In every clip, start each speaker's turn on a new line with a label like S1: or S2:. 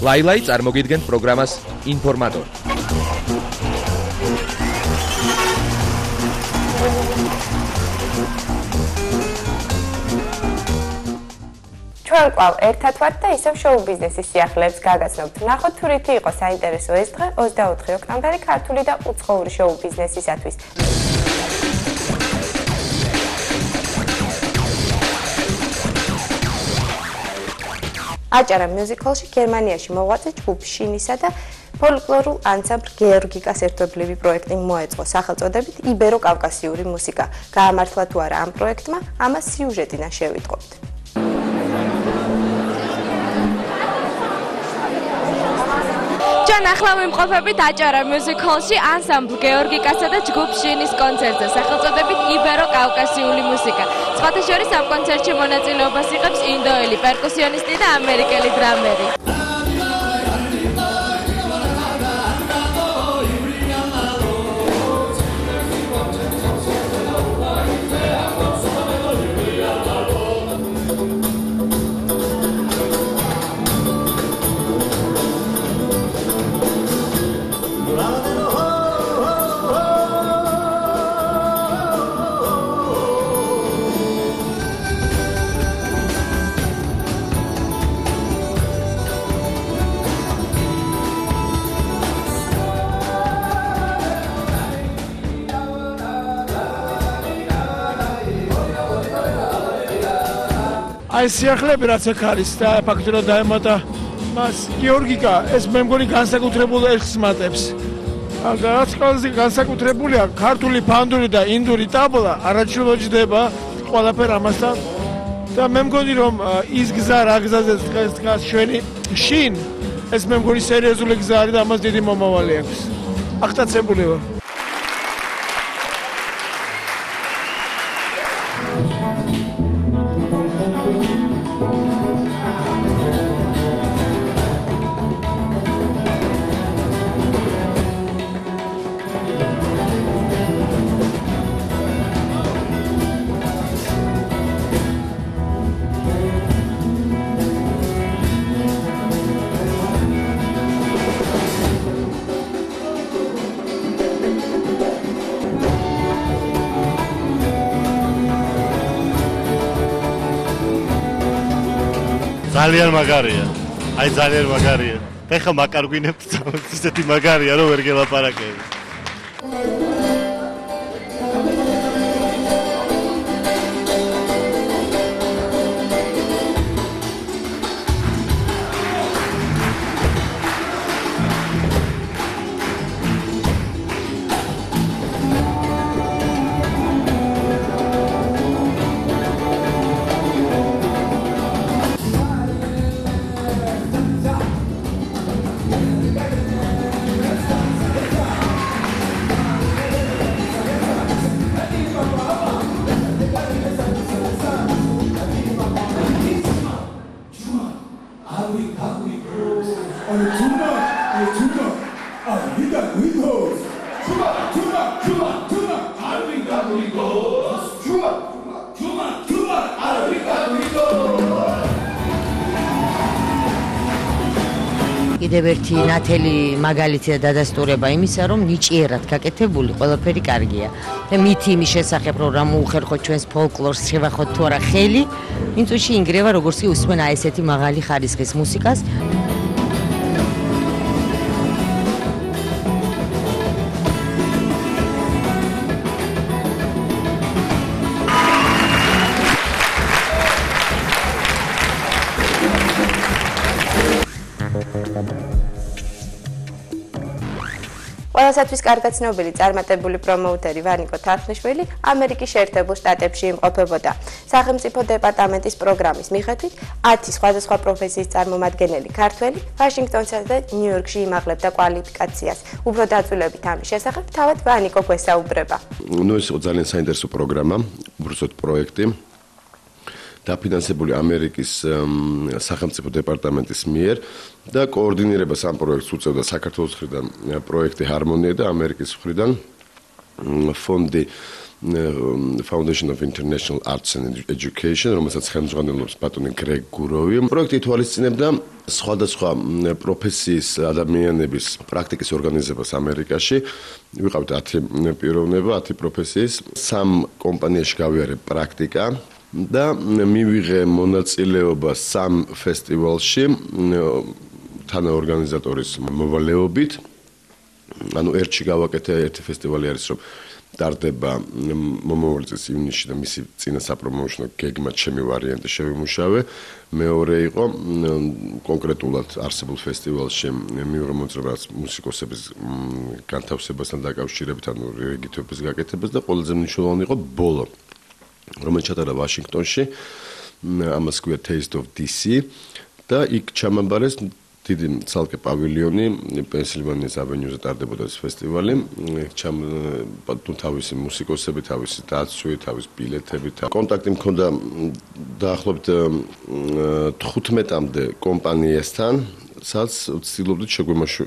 S1: ლაილაი წარმოგიდგენთ პროგრამას ინფორმატორი.
S2: ჩვენ კვლავ ერთად ვართ და ისევ შოუ ბიზნესის სიახლეებს გაგაცნობთ. ნახოთ თუ რითი იყო საინტერესო ეს დღე 24 ოქტომბერი ქართული და უცხოური შოუ ბიზნესისათვის. აჭარა მიუზიკლში გერმანიაში მოღვაწე ჯგუფ შინისა და ფოლკლორულ ანსამბლ გეორგიკას ერთობლივი პროექტი მოეწყო სახელწოდებით იბერო-კავკასიური მუსიკა. გაამართლა თუ არა ამ პროექტმა, ამას სიუჟეტიდან შევიტყობთ.
S3: ახლა ვიმყოფებით აჭარა მიუზიკლში ანსამბლ გეორგიკასა და ჯგუფ შინის კონცერტზე სახელწოდებით იბერო-კავკასიული მუსიკა. სხვათა შორის ამ კონცერტში მონაწილეობას იღებს ინდოელი პერკუსიონისტი და ამერიკელი დრამერი.
S4: აი სიახლეები რაც აქ არის და ფაქტურად დაემატა მას გეორგიკა ეს მე მგონი განსაკუთრებულ ერხს მატებს. და რაც ყველაზე განსაკუთრებულია ქართული ფანდური და ინდური ტაბლა არაჩვენოჯდება ყველაფერ ამასთან და მე მგონი რომ ის გზა რა გზაზე დგას ჩვენი შინ ეს მე მგონი სერიოზული გზა არის და ამას დიდი მომავალი აქვს. აღტაცებული ვარ.
S5: ძალიან მაგარია. აი ძალიან მაგარია. ეხლა მაკარგვინებთ ისეთი მაგარია რომ ვერ გელაპარაკები.
S6: კიდევ ერთი ნათელი მაგალითი და დადასტურება იმისა, რომ ნიჭიერად გაკეთებული ყველაფერი კარგია. და მითი იმის შესახებ, რომ რა მოუხერხოთ ჩვენს ფოლკლორს, შევახოთ თუ არა ხელი, იმ წუთში ინგრევა როგორც კი უსმენ აი ესეთი მაღალი ხარისხის მუსიკას.
S2: ყველასათვის კარგად ცნობილი წარმატებული პრომოუტერი ვანიკო თარხნიშვილი ამერიკის შეერთებულ შტატებში იმყოფებოდა. სახელმწიფო დეპარტამენტის პროგრამის მიხედვით 10 სხვადასხვა პროფესიის წარმომადგენელი ქართველი ვაშინგტონსა და ნიუ-იორკში იმაღლებდა კვალიფიკაციას. უფრო დაწვრილებით ამის შესახებ თავად ვანიკო გვესაუბრება.
S7: ეს ძალიან საინტერესო პროგრამა, უბრალოდ პროექტი. დაფინანსებული ამერიკის სახელმწიფო დეპარტამენტის მიერ და კოორდინირებას ამ პროექტს უწევდა საქართველოს მხრიდან პროექტი ჰარმონია და ამერიკის მხრიდან ფონდი Foundation of International Arts and Education, რომელსაც ხელმძღვანელობს ბატონი გრეგ გუროვი. პროექტი ითვალისწინებდა სხვადასხვა პროფესიის ადამიანების პრაქტიკის ორგანიზებას ამერიკაში. ვიყავთ 10 პიროვნება, 10 პროფესიის, 3 კომპანიაში გავიარე პრაქტიკა და მივიღე მონაწილეობა 3 ფესტივალში თანაორგანიზატორის მოვალეობით. ანუ ერთში გავაკეთე, ერთი ფესტივალი არის რომ ტარდება მომავალ წლის ივნისში და მისი წინა საპრომოუშნო გეგმა ჩემი ვარიანტი შევიმუშავე. მეორე იყო კონკრეტულად არსებულ ფესტივალში მივიღე მოწვევა მუსიკოსების განთავსებასთან დაკავშირებით, ანუ რეგიტრების გაკეთებას და ყველაზე მნიშვნელოვანი იყო ბოლო, რომელიც ჩატარდა ვაშინგტონში, ამას ქვია Taste of DC და იქ ჩამაბარეს დიდი ცალკე პავილიონი, პენსილვანიის ავენიუზე ტარდებოდა ეს ფესტივალი. თავისი მუსიკოსები, თავისი დაცვი, თავისი ბილეთები. კონტაქტი მქონდა დაახლოებით 15-მდე კომპანიასთან, სადაც ვცდილობდით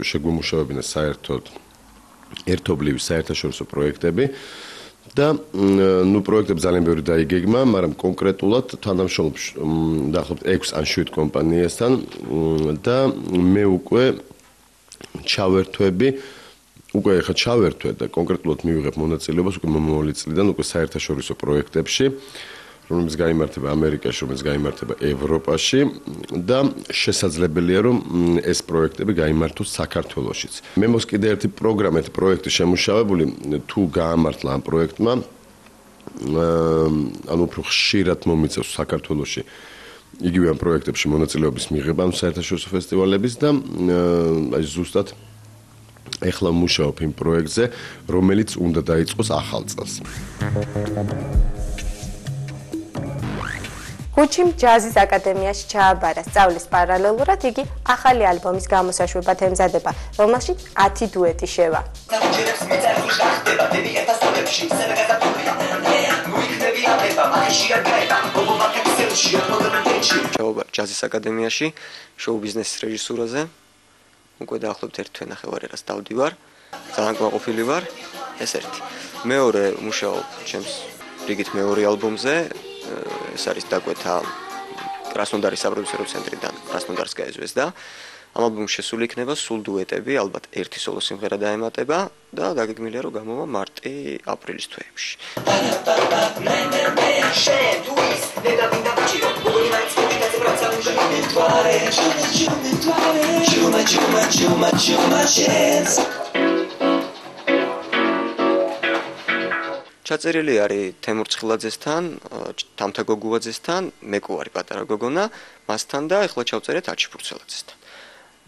S7: შეგვიმუშავებინა საერთოდ ერთობლივი საერთაშორისო პროექტები. და პროექტები ძალიან ბევრი დაიგეგმა, მაგრამ კონკრეტულად თანამშრომლობ დაახლოებით 6 ან 7 კომპანიასთან და მე უკვე ჩავერთვები, და კონკრეტულად მივიღებ მონაწილეობას უკვე მომავალი წლიდან უკვე საერთაშორისო პროექტებში, რომელიც გაიმართება ამერიკაში, რომელიც გაიმართება ევროპაში და შესაძლებელია რომ ეს პროექტები გაიმართოს საქართველოშიც. მე მოს კიდე ერთი პროგრამა, ერთი პროექტი შემუშავებული, თუ გაამართლა ამ პროექტმა, ანუ უფრო ხშირად მომიწევს საქართველოში იგივე ამ პროექტებში მონაწილეობის მიღება ამ საერთაშორისო ფესტივალების და აი ზუსტად ეხლა მუშაობ იმ პროექტზე, რომელიც უნდა დაიწყოს ახალ წელს.
S2: გუჩიმ ჯაზის აკადემიაში ჩააბარა. სწავლის პარალელურად იგი ახალი ალბომის გამოსაშვებად ემზადება, რომელშიც 10 დუეტი შევა.
S8: ჩააბარა ჯაზის აკადემიაში, შოუ ბიზნესის რეჟისურაზე. უკვე დაახლოებით 1 თვე ნახევარერას დავდივარ. ძალიან კმაყოფილი ვარ. ეს ერთი. მეორე მუშაობ ჩემს რიგით მეორე ალბომზე. ეს არის დაკვეთა კრასნოდარის საპროდიუსერო ცენტრიდან კრასნოდარს გაეძვეს და ამ ალბომში შესული იქნება სულ დუეტები, ალბათ ერთი სოლო სიმღერა დაემატება და დაგეგმილია რომ გამოვა მარტი-აპრილის თვეებში. ჩაწერილი არის თემურ ცხილაძესთან, თამთა გოგუაძესთან, მეკუარი პატარა გოგონა, მასთან და ეხლა ჩავწერეთ აჩი ფურცელაძესთან.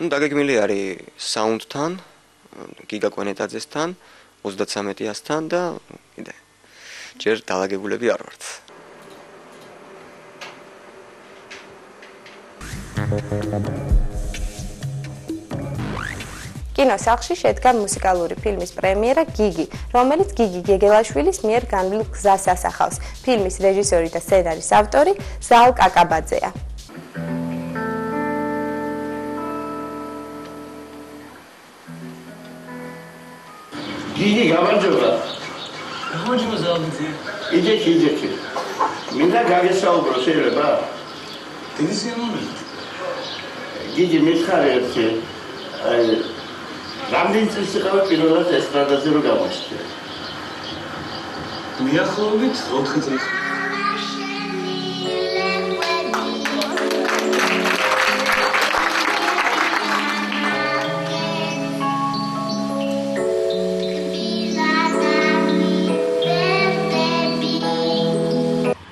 S8: დაგეგმილი არის საუნდთან, გიგა კვენეტაძესთან, 33-ასთან და კიდე ჯერ დაალაგებულები არ ვართ.
S2: კინოსახლში შედგა მუსიკალური ფილმის პრემიერა გიგი, რომელიც გიგი გეგელაშვილის მიერ განვლილ გზას ასახავს. ფილმის რეჟისორი და სცენარის ავტორი ზალ კაკაბაძეა.
S9: გიგი გამარჯობა.
S10: გამარჯობა ზალბიძე.
S9: იძე. მინდა გაგესაუბრო შეიძლება?
S10: დიდი სიამოვნებით.
S9: გიგი მითხარი ერთი. რამდენი წელი იყავი პირველად ესტრადაზე რომ გამოჩნდე?
S10: მიახლოებით 4 წელი.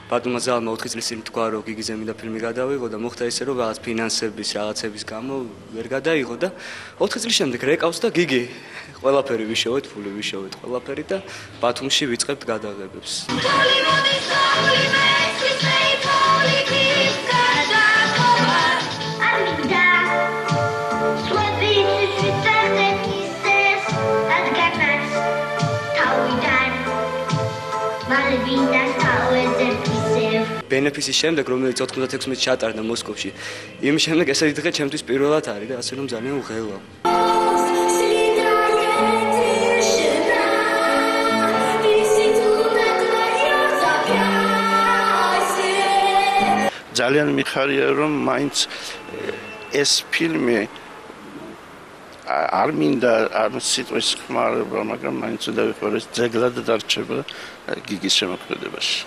S10: ბატონმა ზალმა 4 წლის წინ თქვა რომ გიგიზე მინდა ფილმი გადავიღო და მოხდა ისე რომ რაღაც ფინანსების რაღაცების გამო ვერ გადაიღო და 4 წლის შემდეგ რეკავს და გიგი ყველაფერი ვიშოვეთ, ფული ვიშოვეთ, ყველაფერი და ბათუმში ვიწყებთ გადაღებებს. ბენეფისის შემდეგ, რომელიც 96-ში ჩატარდა მოსკოვში, იმის შემდეგ ესეთი დღე ჩემთვის პირველად არის და ასე რომ ძალიან უღელავ.
S9: ძალიან მიხარია რომ მაინც ეს ფილმი არ მინდა ამ სიტყვის ხმარება, მაგრამ მაინც უნდა ვიყუროს ძეგლად დარჩება გიგის შემოქმედებაში.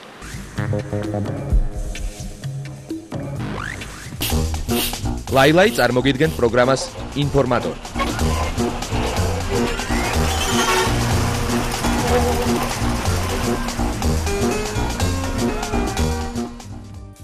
S1: ლაილაი წარმოგიდგენთ პროგრამას ინფორმატორი.